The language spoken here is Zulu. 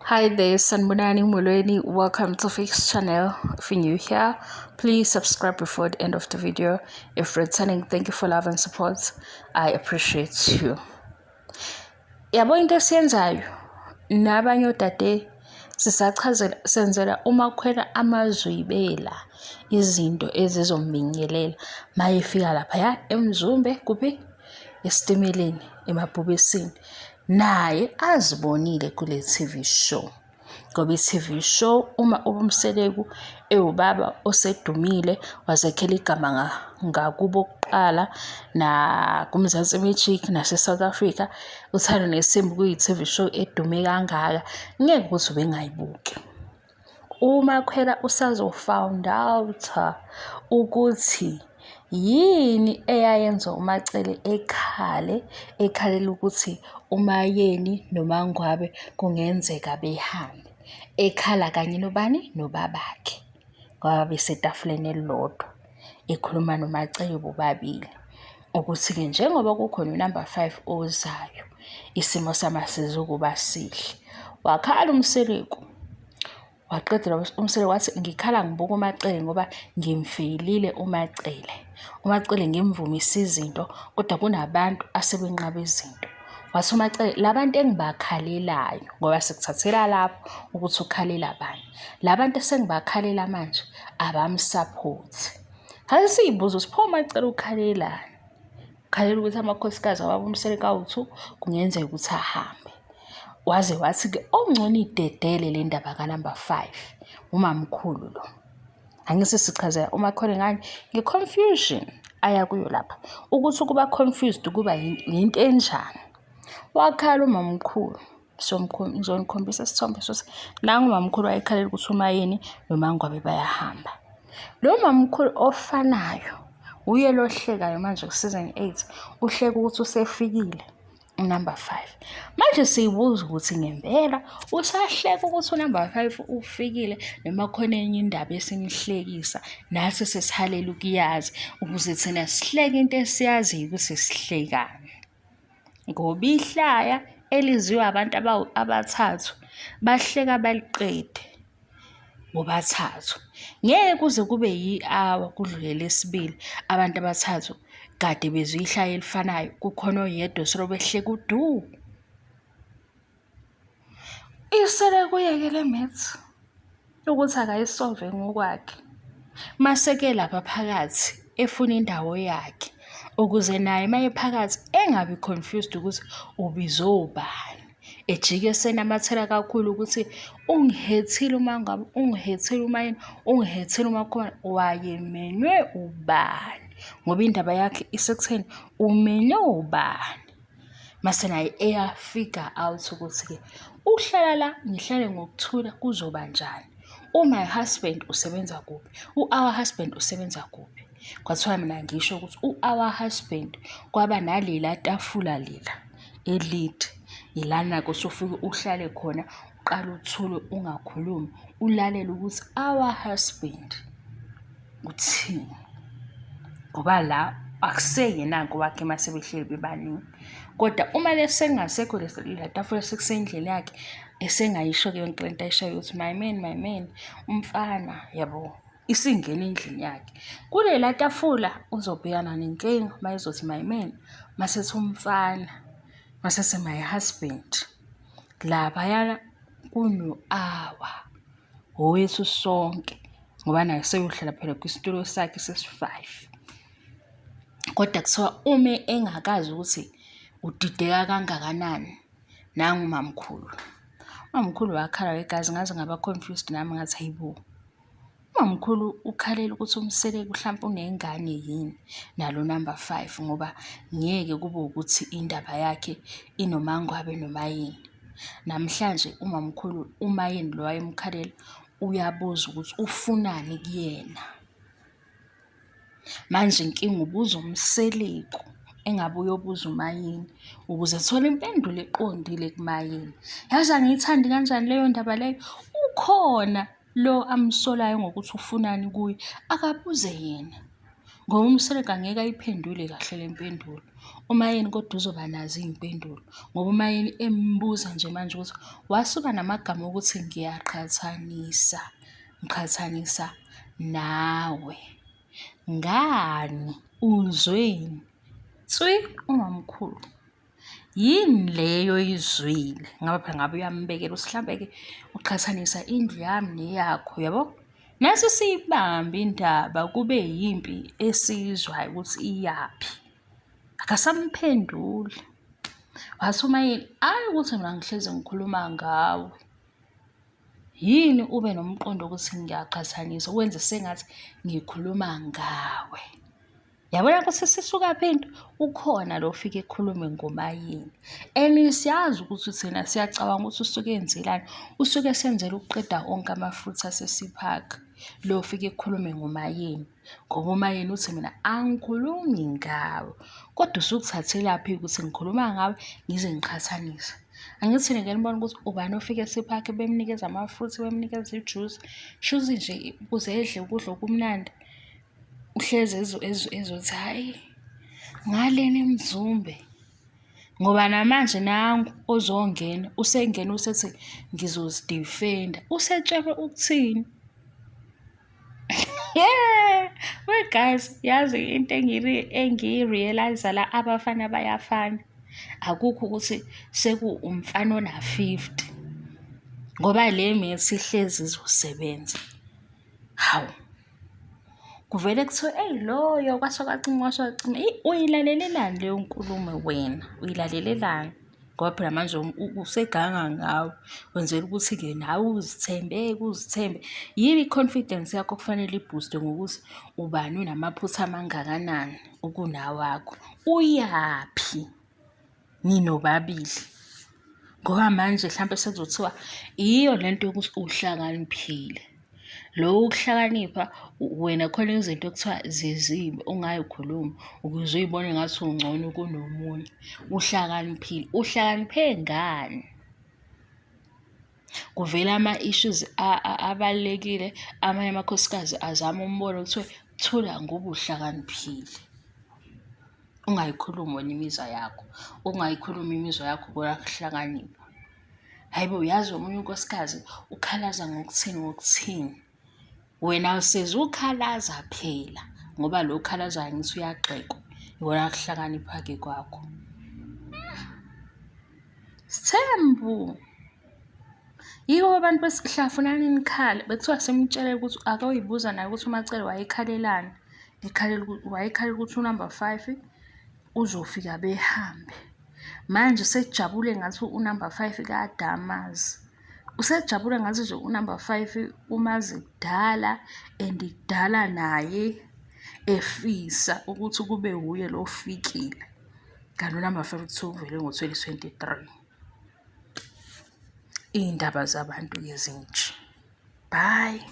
Hi there, Sanbonani Mulweni. Welcome to Fix channel. If you're new here, please subscribe before the end of the video. If returning, thank you for love and support. I appreciate you. Yabo into esiyenzayo nabanye odade sisachazela senzela uma kukhwela amazwibela izinto ezizomminyelela mayefika lapha emzumbe kuphi esitimeleni emabhubesini naye azibonile kule TV show ngoba i-TV show uma ubumseleku ewubaba osedumile wazekhela igama ngakubo kuqala na kuMzansi Magic nase-South Africa uthando nesimbi kuyi-TV show edume kangaka ngeke ukuthi ubengayibuki. Uma khwela usazofound out ukuthi yini eyayenza uMacele ekhalela ukuthi uMayeni noMangwabe kungenzeka behambe ekhala kanye nobani nobabakhe ngoba besetafuleni elilodwa ekhuluma noMacele bobabili ukuthi-ke njengoba kukhona unumber 5 ozayo isimo samasizukuba sihle wakhala uMseleku waqedela uMseleku wathi ngikhala ngibuka uMacele ngoba ngimfeyilile uMacele ngimvumisa izinto kodwa kunabantu asebenqaba izinto wathi uMacele labantu engibakhalelayo ngoba sikuthathela lapho ukuthi ukhalela abanye labantu esengibakhalela manje abamsupport asiyibuza usipho uMacele ukhalelani ukhalela ukuthi amakhosikazi awabo uMseleku awuthu kungenzeka ukuthi ahambe waze wathi-ke ongcono idedele le ndaba ka-number 5 umamkhulu lo angise sichazela uMakhole ngani nge-confusion aya kuyo lapha ukuthi ukuba confused kuba yinto enjani wakhala umamkhulu ngizonikhombisa isithombe sokuthi nangu umamkhulu wayekhalela ukuthi uMayeni noMangwabe bayahamba lo mamkhulu ofanayo uye lo hlekayo manje ku-season 8 uhleka ukuthi usefikile unumber 5 manje siyibuza ukuthi ngempela usahleka ukuthi unumber 5 ufikile noma khona enye indaba esinihlekisa nathi sesihalela ukuyazi ukuze thina sihleke into esiyaziyo ukuthi sihlekane ngoba ihlaya eliziwa abantu abathathu bahleka baliqede bobathathu ngeke kuze kube yi-hour kudlule lesibili abantu abathathu kade bezwe ihlaya elifanayo kukhona oyedwa osolobe ehleka udu isele kuyeke le math ukuthi akayisolve ngokwakhe maseke lapha phakathi efuna indawo yakhe ukuze naye maye phakathi engabi confused ukuthi ubizwe ubani ejike senamathela kakhulu ukuthi ungihethile uMangwabe ungihethile uMayeni ungihethile uMakhona wayemenywe ubani ngoba indaba yakhe isekutheni umenywe ubani mase naye eyafigure out ukuthi-ke uhlala la ngihlale ngokuthula kuzoba njani my husband usebenza kuphi our husband usebenza kuphi kwathiwa mina ngisho ukuthi our husband kwaba nalela tafula lela elide ilana kusufika uhlale khona uqala uthule ungakhulumi ulalele ukuthi our husband uthini ngoba la akuseyena ngokwakhe masebehleli bebaningi kodwa uma lesengasekho le tafula sekusendlini yakhe esengayisho-ke yonke lento ayishayo ukuthi my man umfana yabo isingena endlini yakhe kulela tafula uzobhekana nenkinga mayizothi my man masethi umfana masese my husband laphayana kuno-hour owethu sonke ngoba naye seyohlala phela kwisitulo sakhe sesi-5 kodwa kuthiwa ume engakazi ukuthi udideka kangakanani nangu umamkhulu wakhala wegazi ngaze ngaba confused nami ngathi hayibo umamkhulu ukhalela ukuthi uMseleku mhlawumbe unengane yini nalo number 5 ngoba ngeke kube ukuthi indaba yakhe inoMangwabe noMayeni namhlanje umamkhulu uMayeni lo wayemkhalela uyabuza ukuthi ufunani kuyena manje inkinga ubuza uMseleku engabe uyobuza uMayeni ukuze athole impendulo eqondile kuMayeni yazi angiyithandi kanjani leyo ndaba leyo ukhona lo amsolayo ngokuthi ufunani kuye akabuze yena ngoba uMseleku angeke ayiphendule kahle le mpendulo uMayeni kodwa uzoba nazo iy'mpendulo ngoba uMayeni embuza nje manje ukuthi wasuka namagama okuthi ngiqhathanisa nawe. Ngani? Uzweni? Tswi umamkhulu. Yini leyo oyizwile? Ngabe uyambekela ukuthi mhlampe-ke uqhathanisa indlu yami neyakho, yabo? Nasi siyibambe indaba kube yimpi esiyizwayo ukuthi iyaphi. Akasamphenduli. Wathi uMayeni, hhayi ukuthi mina ngihlezi ngikhuluma ngawe. Yini ube nomqondo ukuthi ngiyaqhathanisa wenze sengathi ngikhuluma ngawe? Yabona ukuthi sisuka phinde ukhona lo ofike ekhulume ngoMayeni. And siyazi ukuthi thina siyacabanga ukuthi usuke enzelani. Usuke esenzela ukuqeda onke amafruthi asesipaka. Lo ofike ekhulume ngoMayeni. Ngoba uMayeni uthi mina angikhulumi ngawe. Kodwa usukuthathelaphi ukuthi ngikhuluma ngawe ngize ngiqhathanisa. Angithi ngeke nibone ukuthi ubani ofike esipaka bemnikeza amafruthi bemnikeza ijuice. Shuthi nje ukuze edle ukudla okumnandi. Uhlezi ezothi hhayi ngalena imzumbe ngoba namanje nangu ozongena usengena usethi ngizozidifenda usetshelwe ukuthini? We guys, yazi into engiyi-realize la abafana bayafana. Akukho ukuthi umfana ona 50 ngoba le mithi ihlezi izosebenza. Hawu. Kuvele kuthiwe loyo kwasocacima. Uyilalelelani leyo nkulumo wena? Uyilalelelani? Ngoba phela manje useganga ngawe. Wenzela ukuthi-ke nawe uzithembe. Yini i-confidence yakho kufanele ibooste ngokuthi ubani unamaphutha amangakanani ukunawakho? Uyaphi? Ninobabili. Ngoba manje mhlampe sekuzothiwa iyo lento yokuthi uhlakaniphile. Lo ukuhlakanipha wena khona izinto ekuthiwa zizimbi ongayikhuluma ukuze uyibone ngathi ungcono kunomunye. Uhlakaniphile. Uhlakaniphe ngani? Kuvela ama-issues abalulekile amanye amakhosikazi azama umbono kuthiwe thula ngoba uhlakaniphile. Ungayikhulumi wena imizwa yakho. Ungayikhulumi imizwa yakho kuhlakanipha. Hayibo, uyazi omunye unkosikazi ukhalaza ngokuthini. Wena useze ukhalaza phela ngoba lo khalazayo ngithi uyagxekwa. Iwona kuhlakanipha-ke kwakho. Sithembu. Yiko abantu besihlafunani nikhala. Bekuthiwa simtshele ukuthi ake uyibuza naye ukuthi uMacele wayekhalelani. Wayekhalela ukuthi unumber 5 uzofika behambe. Manje sejabule ngathi unumber 5 kadamazi. Usejabule ngathi nje unumber 5 umazi kudala and kudala naye efisa ukuthi kube huye lo ofikile. Kanti unumber 5 uvele ngo-2023. Iy'ndaba zabantu ezinje. Bye.